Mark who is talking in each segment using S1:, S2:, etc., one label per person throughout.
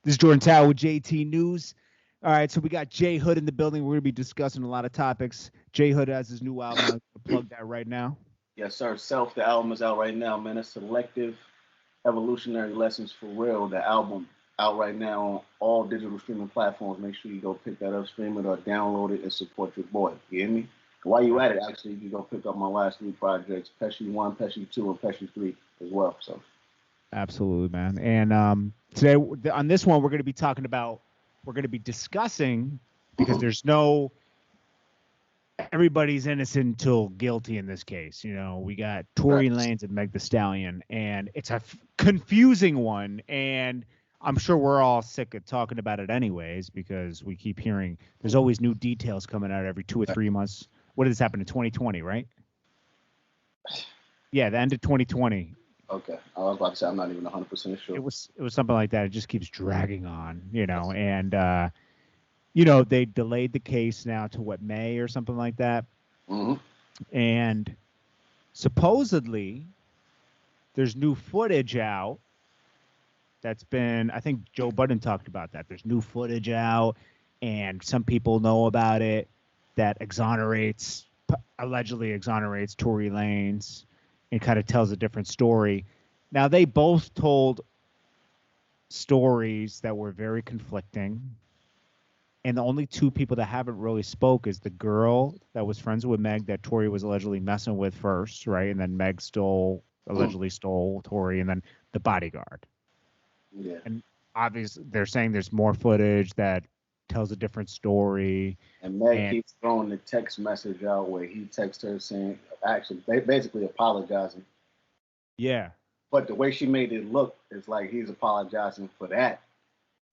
S1: This is Jordan Tower with JT News. All right, so we got J Hood in the building. We're going to be discussing a lot of topics. J Hood has his new album. I'm going to plug that right now.
S2: Yes, sir. Self, the album is out right now, man. It's Selective Evolutionary Lessons for Real. The album out right now on all digital streaming platforms. Make sure you go pick that up, stream it, or download it and support your boy. You hear me? While you at it, actually, you can go pick up my last three projects, Pesci 1, Pesci 2, and Pesci 3 as well. So,
S1: Absolutely, man. And today on this one, we're going to be discussing, because there's no, everybody's innocent until guilty in this case. You know, we got Tory Lanez and Meg the Stallion, and it's a confusing one. And I'm sure we're all sick of talking about it anyways, because we keep hearing there's always new details coming out every 2 or 3 months. What did this happen in 2020, right? Yeah, the end of 2020.
S2: okay. I was about to say I'm not even 100% sure.
S1: It was something like that. It just keeps dragging on, and they delayed the case now to what, May or something like that.
S2: Mm-hmm.
S1: And supposedly there's new footage out that's been, I think Joe Budden talked about that. There's new footage out, and some people know about it, that allegedly exonerates Tory Lanez and kind of tells a different story. Now, they both told stories that were very conflicting. And the only two people that haven't really spoke is the girl that was friends with Meg that Tory was allegedly messing with first, right? And then Meg allegedly stole Tory, and then the bodyguard.
S2: Yeah.
S1: And obviously they're saying there's more footage that tells a different story.
S2: And Meg keeps throwing the text message out where he texts her saying, actually, basically apologizing.
S1: Yeah.
S2: But the way she made it look is like he's apologizing for that.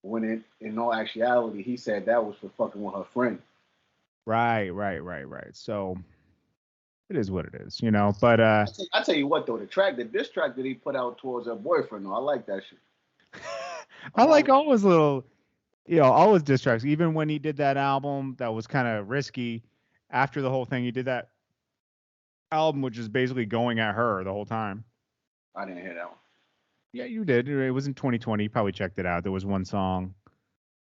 S2: When in all actuality, he said that was for fucking with her friend.
S1: Right. So it is what it is, But
S2: I tell you what, though, this track that he put out towards her boyfriend, though, I like that shit.
S1: I like all his little, all his diss tracks. Even when he did that album that was kind of risky, after the whole thing, he did that album which is basically going at her the whole time.
S2: I didn't hear that one.
S1: Yeah, you did. It was in 2020. You probably checked it out. There was one song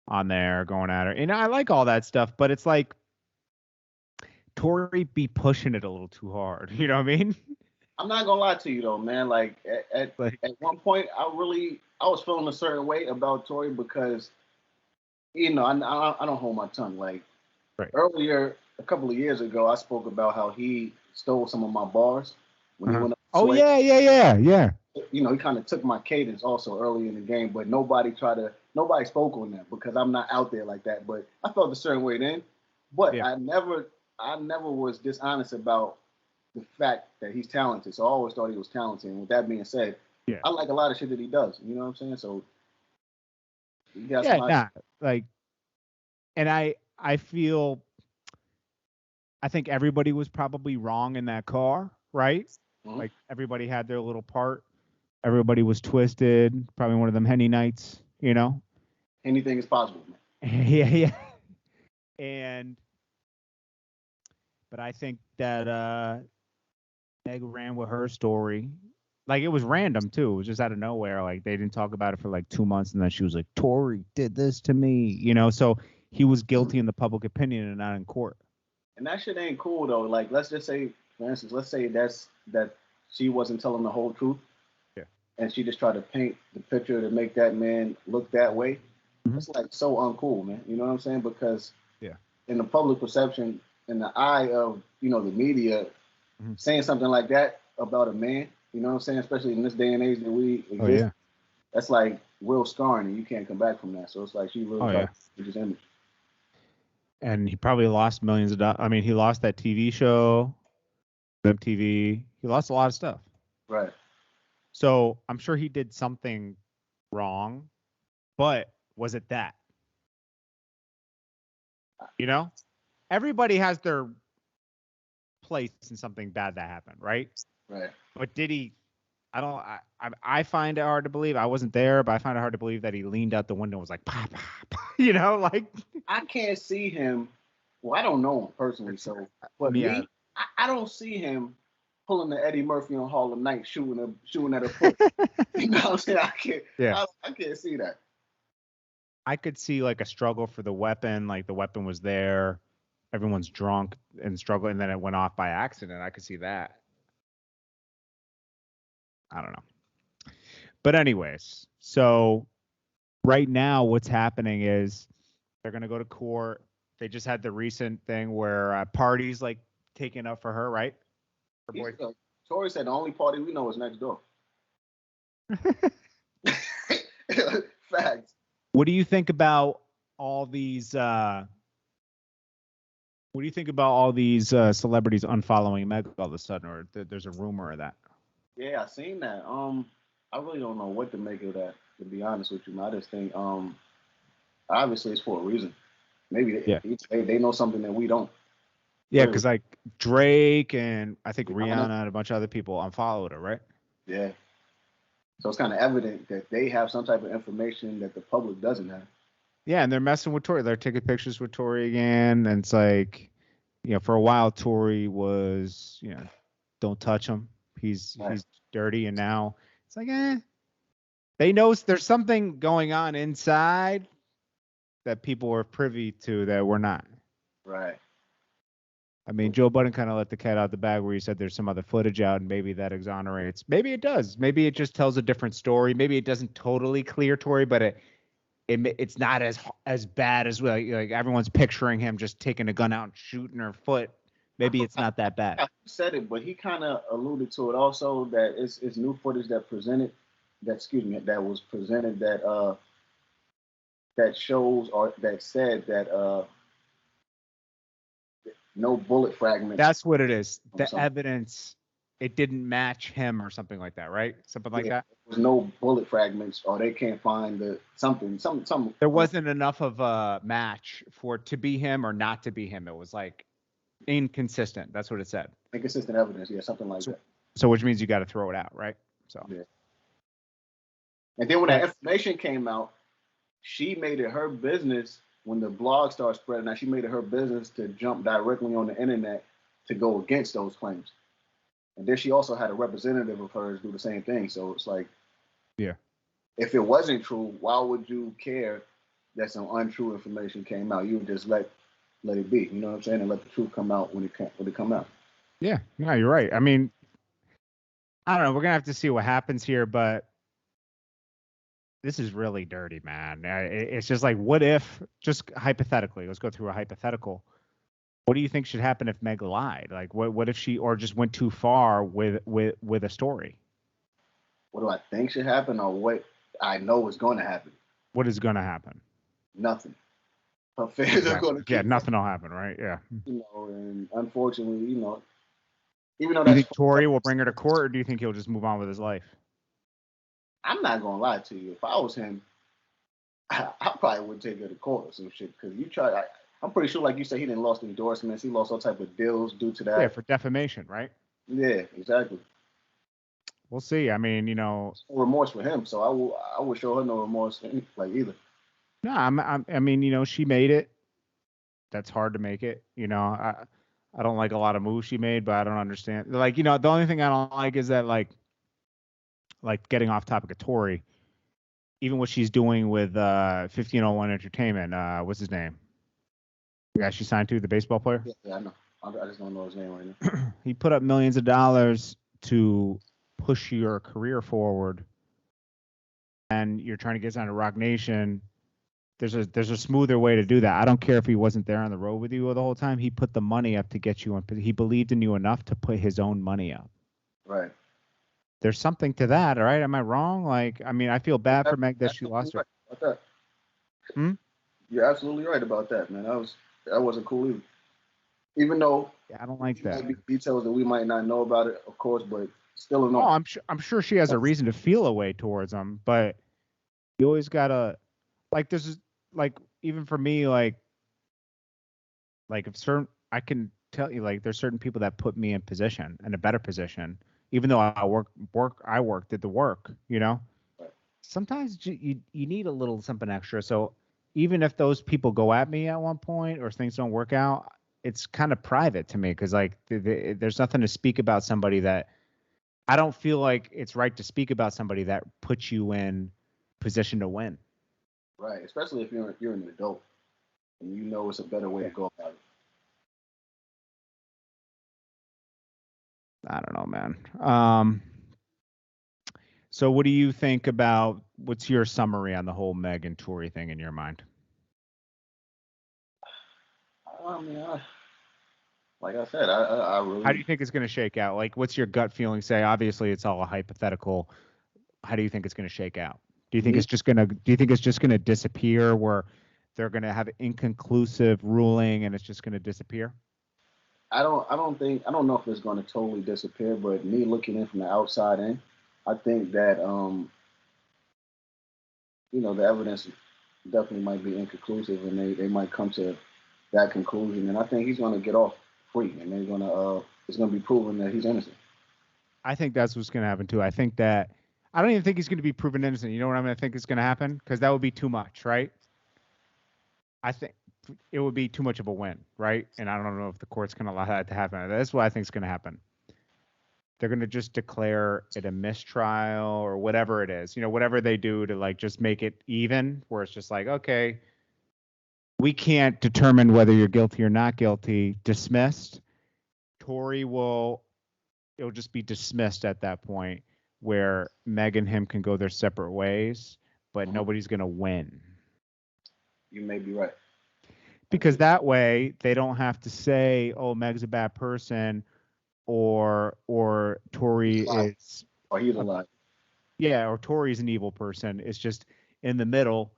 S1: on there going at her. And I like all that stuff, but it's like Tory be pushing it a little too hard. You know what I mean?
S2: I'm not gonna lie to you though, man. Like at one point, I was feeling a certain way about Tory because, I don't hold my tongue. Like earlier, a couple of years ago, I spoke about how he stole some of my bars when he went up.
S1: Oh yeah.
S2: He kind of took my cadence also early in the game, but nobody spoke on that because I'm not out there like that. But I felt a certain way then. But I never was dishonest about the fact that he's talented. So I always thought he was talented. And with that being said, I like a lot of shit that he does. You know what I'm saying? So
S1: and I feel, I think everybody was probably wrong in that car, right? Mm-hmm. Like everybody had their little part. Everybody was twisted. Probably one of them Henny nights,
S2: Anything is possible, man.
S1: Yeah. But I think that Meg ran with her story. Like, it was random too. It was just out of nowhere. Like, they didn't talk about it for like 2 months, and then she was like, Tory did this to me, So he was guilty in the public opinion and not in court.
S2: And that shit ain't cool though. Like, let's just say, for instance, that she wasn't telling the whole truth.
S1: Yeah.
S2: And she just tried to paint the picture to make that man look that way.
S1: Mm-hmm.
S2: It's like so uncool, man. You know what I'm saying? Because
S1: in
S2: the public perception, in the eye of, the media, saying something like that about a man, you know what I'm saying? Especially in this day and age that we exist, that's like real scarring, and you can't come back from that. So it's like she really tried to change his image.
S1: And he probably lost millions of dollars. I mean, he lost that TV show, MTV. He lost a lot of stuff.
S2: Right.
S1: So I'm sure he did something wrong, but was it that? Everybody has their place in something bad that happened, right?
S2: Right.
S1: But did he? I find it hard to believe. I wasn't there, but I find it hard to believe that he leaned out the window and was like, "Pop, pop," like.
S2: I can't see him. Well, I don't know him personally, but I don't see him pulling the Eddie Murphy on Harlem Nights, shooting at a foot. You know what I'm saying? I can't see that.
S1: I could see like a struggle for the weapon, like the weapon was there, everyone's drunk and struggling, and then it went off by accident. I could see that. I don't know. But anyways, so right now what's happening is they're going to go to court. They just had the recent thing where parties like taken up for her, right? Her boy.
S2: Tory said the only party we know is next door. Facts.
S1: What do you think about all these? What do you think about all these celebrities unfollowing Meg all of a sudden, or there's a rumor of that?
S2: Yeah, I seen that. I really don't know what to make of that. To be honest with you, I just think obviously it's for a reason. Maybe they know something that we don't.
S1: Yeah, because like Drake and I think Rihanna and a bunch of other people unfollowed her, right?
S2: Yeah. So it's kind of evident that they have some type of information that the public doesn't have.
S1: Yeah, and they're messing with Tory. They're taking pictures with Tory again, and it's like, for a while Tory was, don't touch him. He's dirty, and now it's like, they know there's something going on inside that people are privy to that we're not.
S2: Right.
S1: I mean, Joe Budden kind of let the cat out the bag where he said there's some other footage out, and maybe that exonerates. Maybe it does. Maybe it just tells a different story. Maybe it doesn't totally clear Tory, but it's not as bad as like everyone's picturing him just taking a gun out and shooting her foot. Maybe it's not that bad.
S2: I said it, but he kind of alluded to it also that it's new footage that was presented that shows or that said that no bullet fragments.
S1: That's what it is. The evidence, it didn't match him or something like that, right? Something like that.
S2: There was no bullet fragments, or they can't find something.
S1: There wasn't enough of a match for it to be him or not to be him. It was like inconsistent. That's what it said.
S2: Inconsistent evidence, yeah, something like that.
S1: So which means you got to throw it out, right? So.
S2: Yeah. And then when that information came out, she made it her business. When the blog started spreading, now she made it her business to jump directly on the internet to go against those claims. And then she also had a representative of hers do the same thing. So it's like,
S1: yeah,
S2: if it wasn't true, why would you care that some untrue information came out? You would just let it be. You know what I'm saying? And let the truth come out when it come out.
S1: Yeah, no, you're right. I mean, I don't know. We're gonna have to see what happens here, but this is really dirty, man. It's just like, what if, just hypothetically, let's go through a hypothetical. What do you think should happen if Meg lied? Like, what if she or just went too far with a story?
S2: What do I think should happen, or what I know is going to happen?
S1: What is going to happen?
S2: Nothing. Her fans are going to
S1: nothing will happen, right? Yeah.
S2: And unfortunately, even though
S1: do you think Tory will bring her to court, or do you think he'll just move on with his life?
S2: I'm not gonna lie to you. If I was him, I probably would take her to court or some shit. Because I'm pretty sure, like you said, he didn't lost endorsements. He lost all type of deals due to that.
S1: Yeah, for defamation, right?
S2: Yeah, exactly.
S1: We'll see. I mean,
S2: no remorse for him. So I would show her no remorse either.
S1: No, I mean, she made it. That's hard to make it. I don't like a lot of moves she made, but I don't understand. Like, the only thing I don't like is that like getting off topic of Tory, even what she's doing with 1501 Entertainment. What's his name? The guy she signed to, the baseball player?
S2: Yeah, I know. I just don't know his name right now.
S1: He put up millions of dollars to push your career forward, and you're trying to get signed to Rock Nation. There's a smoother way to do that. I don't care if he wasn't there on the road with you the whole time. He put the money up to get you on. He believed in you enough to put his own money up.
S2: Right.
S1: There's something to that, all right? Am I wrong? Like, I mean, I feel bad for Meg that she lost her.
S2: Right about that. You're absolutely right about that, man. That wasn't cool either. Even though
S1: I don't like that.
S2: Might be details that we might not know about it, of course, but still enough.
S1: Oh, I'm sure she has a reason to feel a way towards him, but you always gotta like. This is like, even for me, like if certain, I can tell you, like, there's certain people that put me in a better position, even though I did the work, Right. Sometimes you need a little something extra. So even if those people go at me at one point or things don't work out, it's kind of private to me, because like there's nothing to speak about somebody that I don't feel like it's right to speak about somebody that puts you in position to win.
S2: Right, especially if you're an adult and you know it's a better way to
S1: Yeah.
S2: go about it.
S1: I don't know, man. So what do you think about, what's your summary on the whole Meg and Tory thing in your mind?
S2: I mean, like I said, I
S1: How do
S2: really
S1: you think it's going to shake out? Like, what's your gut feeling say? Obviously, it's all a hypothetical. How do you think it's going to shake out? Do you think
S2: me.
S1: it's just going to, do you think it's just going to disappear, where they're going to have inconclusive ruling and it's just going to disappear?
S2: I don't know if it's going to totally disappear, but me looking in from the outside in, I think that the evidence definitely might be inconclusive, and they might come to that conclusion, and I think he's going to get off free, and they're going to it's going to be proven that he's innocent.
S1: I think that's what's going to happen too. I think that, I don't even think he's going to be proven innocent. You know what I'm going to think is going to happen? Because that would be too much, right? I think it would be too much of a win, right? And I don't know if the court's going to allow that to happen. That's what I think is going to happen. They're going to just declare it a mistrial or whatever it is, whatever they do to like just make it even, where it's just like, okay, we can't determine whether you're guilty or not guilty. Dismissed. Tory it'll just be dismissed at that point, where Meg and him can go their separate ways, but
S2: Mhm.
S1: nobody's going to win.
S2: You may be right.
S1: Because that way they don't have to say, oh, Meg's a bad person, or Tory is
S2: Or he's
S1: a,
S2: alive.
S1: yeah, or Tory's an evil person. It's just in the middle.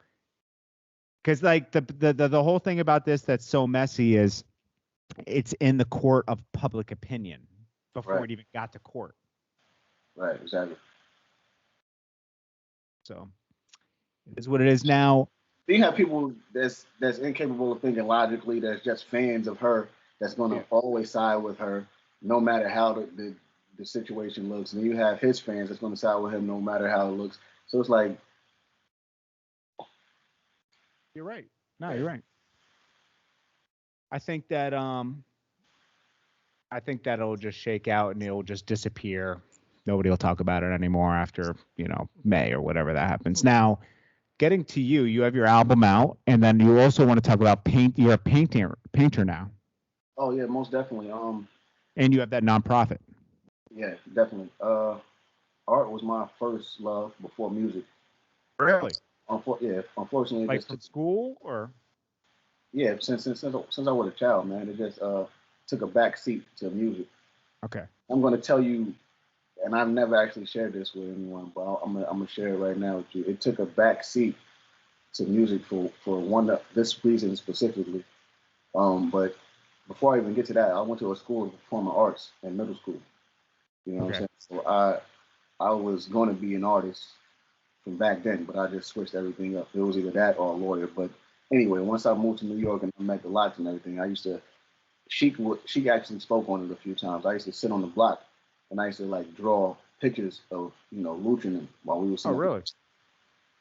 S1: Because like the whole thing about this that's so messy is it's in the court of public opinion before
S2: Right.
S1: it even got to court.
S2: Right. Exactly.
S1: So it is what it is now.
S2: Do you have people that's incapable of thinking logically, that's just fans of her, that's going to
S1: Yeah.
S2: always side with her no matter how the situation looks, and you have his fans that's going to side with him no matter how it looks. So it's like,
S1: You're right. No, you're right. I think that I think that it'll just shake out and it'll just disappear. Nobody will talk about it anymore after, May or whatever that happens. Now, getting to you, you have your album out, and then you also want to talk about paint. You're a painter now,
S2: oh yeah, most definitely.
S1: and you have that nonprofit.
S2: Yeah, definitely. Art was my first love before music.
S1: Really?
S2: Yeah, unfortunately, it
S1: Like
S2: just
S1: from school or?
S2: yeah, since I was a child, man, it just took a back seat to music.
S1: Okay.
S2: I'm going to tell you, and I've never actually shared this with anyone, but I'm gonna share it right now with you. It took a back seat to music for this reason specifically. But before I even get to that, I went to a school of performing arts in middle school. You know what I'm
S1: Okay.
S2: saying? So I was going to be an artist from back then, but I just switched everything up. It was either that or a lawyer. But anyway, once I moved to New York and I met the lots and everything, I used to. She actually spoke on it a few times. I used to sit on the block and I used to like draw pictures of Lucian while we were
S1: Oh,
S2: sitting.
S1: really?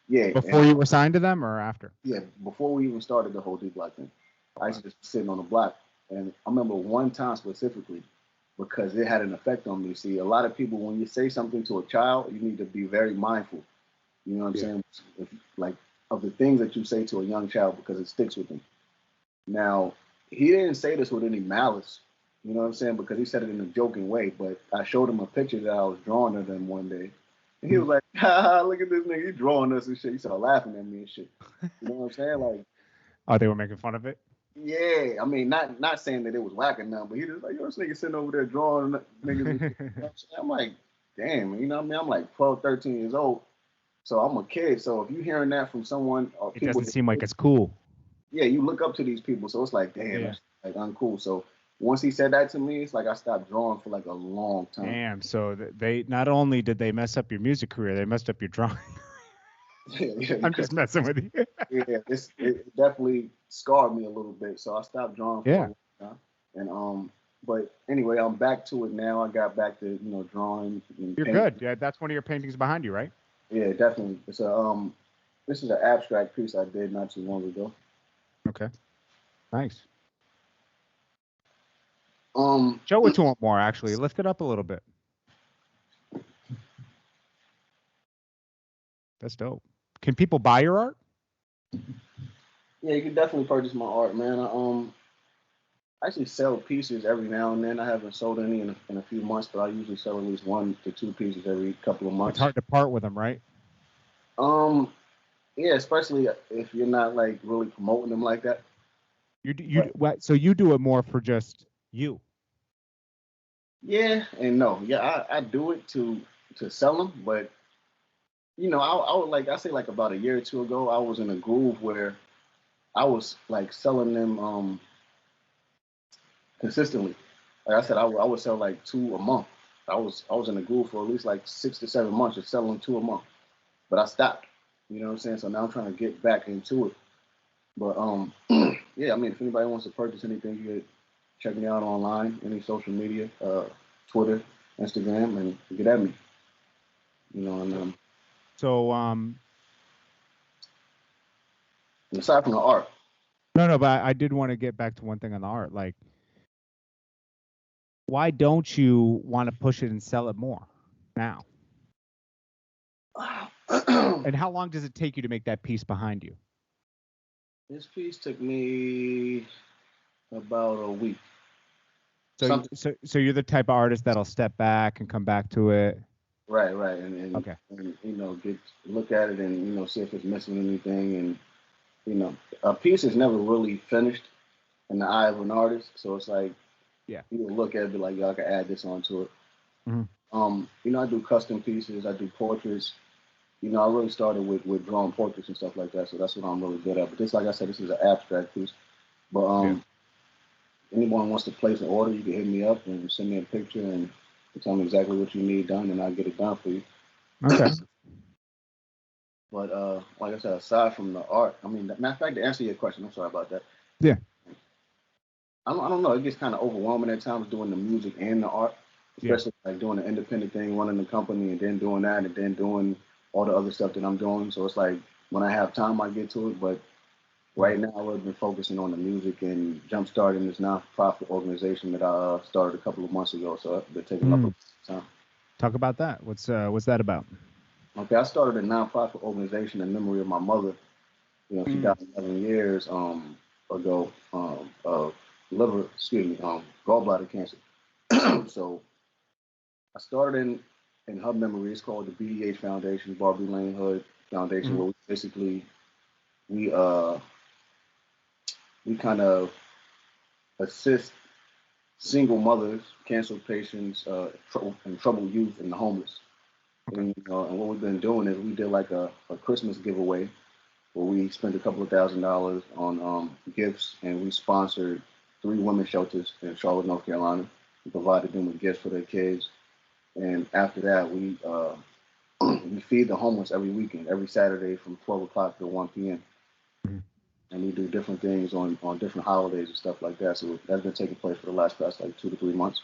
S2: Yeah,
S1: Before
S2: and
S1: you were signed to them or after?
S2: yeah, before we even started the whole D block thing, I
S1: Okay.
S2: used to just be sitting on the block, and I remember one time specifically because it had an effect on me. See, a lot of people when you say something to a child, you need to be very mindful. You know what I'm
S1: Yeah.
S2: saying? If, like of the things that you say to a young child because it sticks with them. Now, he didn't say this with any malice, you know what I'm saying? Because he said it in a joking way. But I showed him a picture that I was drawing of them one day. And he was like, ha, look at this nigga, he drawing us and shit. He started laughing at me and shit. You know what I'm saying? Like,
S1: Oh, they were making fun of it?
S2: yeah, I mean, not saying that it was whack or nothing, but he just like, yo, this nigga sitting over there drawing niggas. And shit. You know what I'm saying? I'm like, damn, you know what I mean? I'm like 12, 13 years old. So I'm a kid. So if you hearing that from someone or
S1: It
S2: people,
S1: doesn't seem like it's cool.
S2: yeah, you look up to these people. So it's like, damn,
S1: Yeah.
S2: that's like uncool. So once he said that to me, it's like I stopped drawing for like a long time.
S1: Damn. So they not only did they mess up your music career, they messed up your drawing.
S2: Yeah, yeah,
S1: I'm just messing with you.
S2: yeah. It definitely scarred me a little bit. So I stopped drawing for a
S1: Yeah.
S2: long time. And but anyway, I'm back to it now. I got back to drawing and
S1: You're
S2: painting.
S1: good. Yeah, that's one of your paintings behind you, right?
S2: Yeah, definitely. It's a this is an abstract piece I did not too long ago.
S1: Okay. Nice.
S2: Um,
S1: Show it to them more, actually. Lift it up a little bit. That's dope. Can people buy your art?
S2: Yeah, you can definitely purchase my art, man. I actually sell pieces every now and then. I haven't sold any in a few months, but I usually sell at least 1 to 2 pieces every couple of
S1: It's
S2: months.
S1: hard to part with them, right?
S2: Um, yeah, especially if you're not like really promoting them like that. But
S1: So you do it more for just you.
S2: yeah and no, yeah, I do it to sell them, but I would like I say like about a year or two ago, I was in a groove where I was like selling them consistently. Like I said, I would sell like 2 a month. I was in a groove for at least like 6 to 7 months of selling 2 a month, but I stopped. You know what I'm saying? So now I'm trying to get back into it. But yeah, I mean, if anybody wants to purchase anything, you can check me out online, any social media, Twitter, Instagram, and get at me. And
S1: So
S2: aside from the art,
S1: no, but I did want to get back to one thing on the art. Like, why don't you want to push it and sell it more now? And how long does it take you to make that piece behind you?
S2: this piece took me about a week.
S1: So you're the type of artist that'll step back and come back to it.
S2: Right, and
S1: Okay.
S2: get look at it and see if it's missing anything, and a piece is never really finished in the eye of an artist, so it's like
S1: Yeah.
S2: you can look at it and be like, yeah, I can add this onto it.
S1: Mm-hmm.
S2: I do custom pieces, I do portraits. I really started with drawing portraits and stuff like that, so that's what I'm really good at. But this, like I said, this is an abstract piece. But
S1: Yeah.
S2: anyone wants to place an order, you can hit me up and send me a picture and tell me exactly what you need done, and I'll get it done for you.
S1: Okay.
S2: But like I said, aside from the art, I mean, matter of fact, to answer your question, I'm sorry about that.
S1: Yeah.
S2: I don't know. It gets kind of overwhelming at times doing the music and the art, especially like doing the independent thing, running the company, and then doing that, and then doing all the other stuff that I'm doing. So it's like when I have time, I get to it. But right now, I've been focusing on the music and jump-starting this nonprofit organization that I started a couple of months ago. So I've been taking up a time.
S1: Talk about that. What's that about?
S2: Okay, I started a nonprofit organization in memory of my mother. She died 11 years ago of gallbladder cancer. So I started in her memory. It's called the BDH Foundation, Barbie Lane Hood Foundation, where we we kind of assist single mothers, cancer patients, and troubled youth, and the homeless.
S1: Okay.
S2: And what we've been doing is we did like a Christmas giveaway where we spent a couple of $1,000s on gifts, and we sponsored 3 women shelters in Charlotte, North Carolina. We provided them with gifts for their kids, and after that, we we feed the homeless every weekend, every Saturday from 12 o'clock to 1 p.m.
S1: Mhm.
S2: And we do different things on different holidays and stuff like that. So that's been taking place for the past like 2 to 3 months.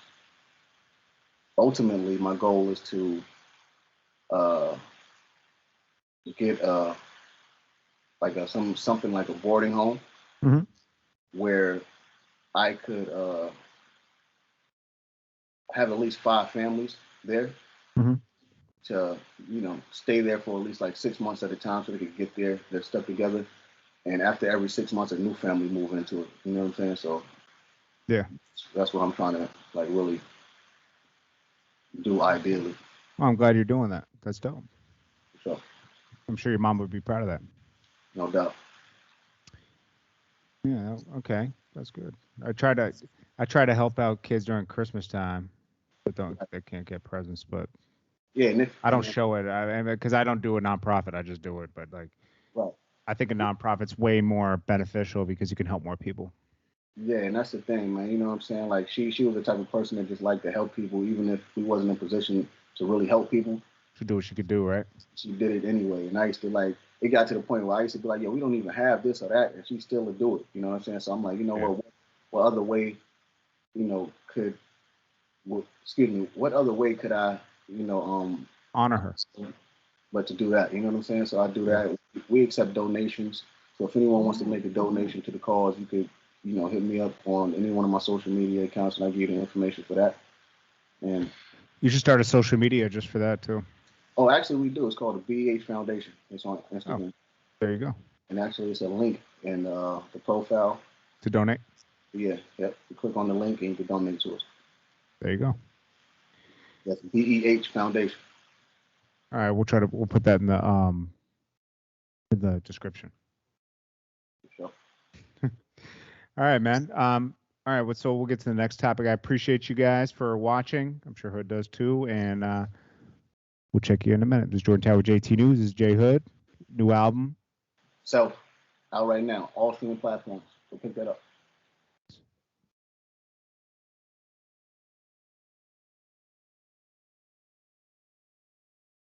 S2: Ultimately, my goal is to uh, get like something like a boarding home where I could have at least 5 families there to stay there for at least like 6 months at a time, so they could get their stuff together. And after every 6 months, a new family move into it. You know what I'm saying? So
S1: Yeah.
S2: that's what I'm trying to like really do ideally.
S1: Well, I'm glad you're doing that. That's dope.
S2: So
S1: I'm sure your mom would be proud of that.
S2: no doubt.
S1: Yeah. Okay. That's good. I try to help out kids during Christmas time, but they can't get presents. But
S2: Yeah, and
S1: I don't show it because I don't do a nonprofit. I just do it. But like,
S2: right.
S1: I think a nonprofit's way more beneficial because you can help more people.
S2: Yeah, and that's the thing, man. You know what I'm saying? Like she was the type of person that just liked to help people, even if we wasn't in a position to really help people.
S1: She do what she could do, right?
S2: She did it anyway. And I used to like it got to the point where I used to be like, yo, we don't even have this or that, and she still would do it. You know what I'm saying? So I'm like,
S1: Yeah.
S2: what other way, could what other way could I,
S1: Honor her.
S2: but to do that, you know what I'm saying? So I do
S1: Yeah.
S2: that. We accept donations. So if anyone wants to make a donation to the cause, you could, hit me up on any one of my social media accounts, and I give you the information for that. And
S1: You should start a social media just for that too.
S2: actually, we do. It's called the BH Foundation. It's on
S1: Oh,
S2: Instagram.
S1: there you go.
S2: And actually, it's a link in the profile.
S1: To donate?
S2: Yeah, yep. You click on the link and you can donate to us.
S1: There you go.
S2: That's BEH Foundation.
S1: All right, we'll put that in the description.
S2: Sure.
S1: All right, man. All right, so we'll get to the next topic. I appreciate you guys for watching. I'm sure Hood does too, and we'll check you in a minute. This is Jordan Tower JT News. This is Jay Hood. New album.
S2: Self, out right now, all streaming platforms. So pick that up.